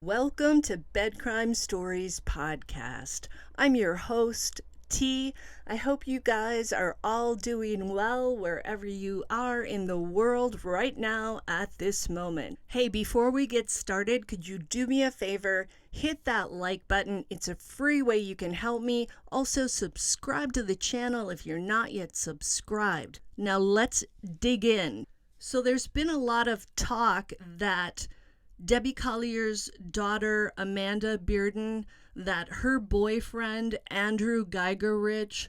Welcome to Bed Crime Stories Podcast. I'm your host, T. I hope you guys are all doing well wherever you are in the world right now at this moment. Hey, before we get started, could you do me a favor? Hit that like button. It's a free way you can help me. Also, subscribe to the channel if you're not yet subscribed. Now let's dig in. So there's been a lot of talk that Debbie Collier's daughter, Amanda Bearden, that her boyfriend, Andrew Geigerich,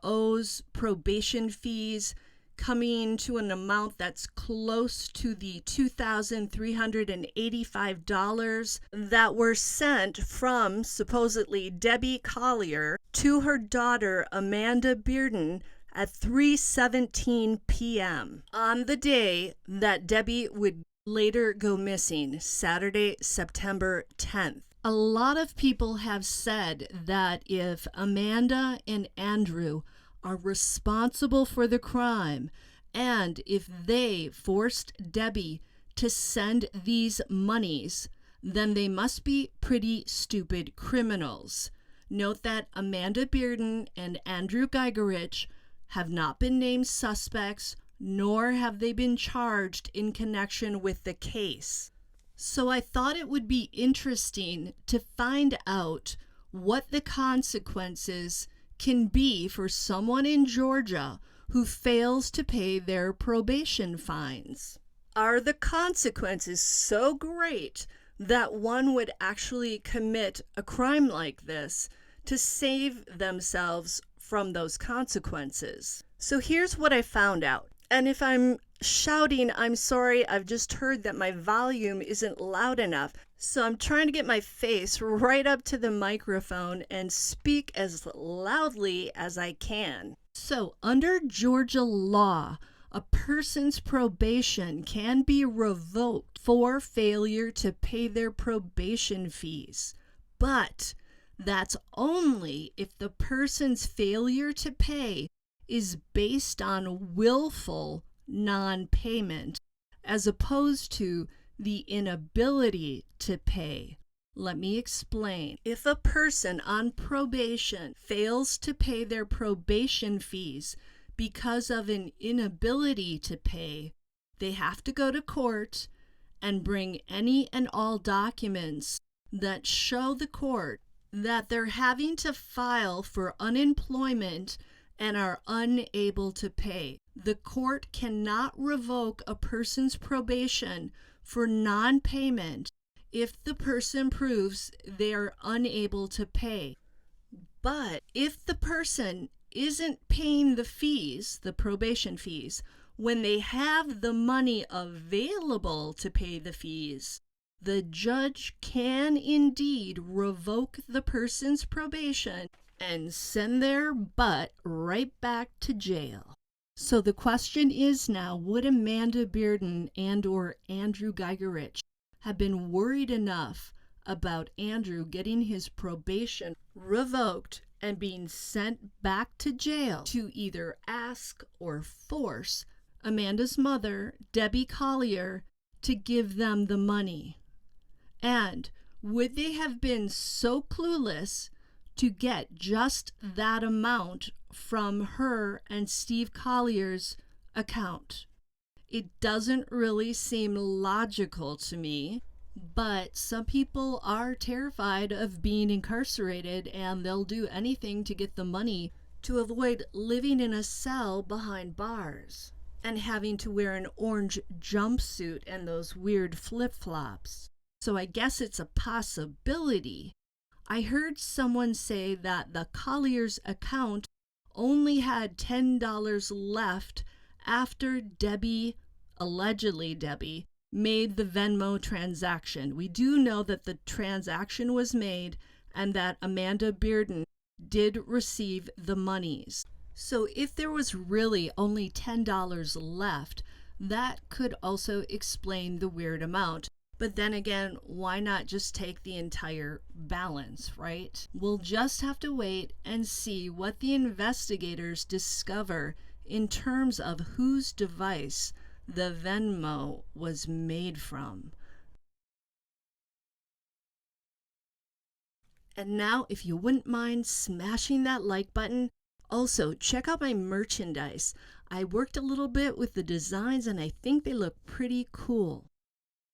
owes probation fees coming to an amount that's close to the $2,385 that were sent from supposedly Debbie Collier to her daughter, Amanda Bearden, at 3:17 p.m. on the day that Debbie would later go missing, Saturday, September 10th. A lot of people have said that if Amanda and Andrew are responsible for the crime, and if they forced Debbie to send these monies, then they must be pretty stupid criminals. Note that Amanda Bearden and Andrew Geigerich have not been named suspects, nor have they been charged in connection with the case. So I thought it would be interesting to find out what the consequences can be for someone in Georgia who fails to pay their probation fines. Are the consequences so great that one would actually commit a crime like this to save themselves from those consequences? So here's what I found out. And if I'm shouting, I'm sorry, I've just heard that my volume isn't loud enough. So I'm trying to get my face right up to the microphone and speak as loudly as I can. So under Georgia law, a person's probation can be revoked for failure to pay their probation fees. But that's only if the person's failure to pay is based on willful non-payment, as opposed to the inability to pay. Let me explain. If a person on probation fails to pay their probation fees because of an inability to pay, they have to go to court and bring any and all documents that show the court that they're having to file for unemployment and are unable to pay. The court cannot revoke a person's probation for non-payment if the person proves they are unable to pay. But if the person isn't paying the fees, the probation fees, when they have the money available to pay the fees, the judge can indeed revoke the person's probation and send their butt right back to jail. So the question is now, would Amanda Bearden and or Andrew Geigerich have been worried enough about Andrew getting his probation revoked and being sent back to jail to either ask or force Amanda's mother, Debbie Collier, to give them the money? And would they have been so clueless to get just that amount from her and Steve Collier's account? It doesn't really seem logical to me, but some people are terrified of being incarcerated and they'll do anything to get the money to avoid living in a cell behind bars and having to wear an orange jumpsuit and those weird flip-flops. So I guess it's a possibility. I heard someone say that the Collier's account only had $10 left after allegedly Debbie, made the Venmo transaction. We do know that the transaction was made and that Amanda Bearden did receive the monies. So if there was really only $10 left, that could also explain the weird amount. But then again, why not just take the entire balance, right? We'll just have to wait and see what the investigators discover in terms of whose device the Venmo was made from. And now, if you wouldn't mind smashing that like button, also check out my merchandise. I worked a little bit with the designs and I think they look pretty cool.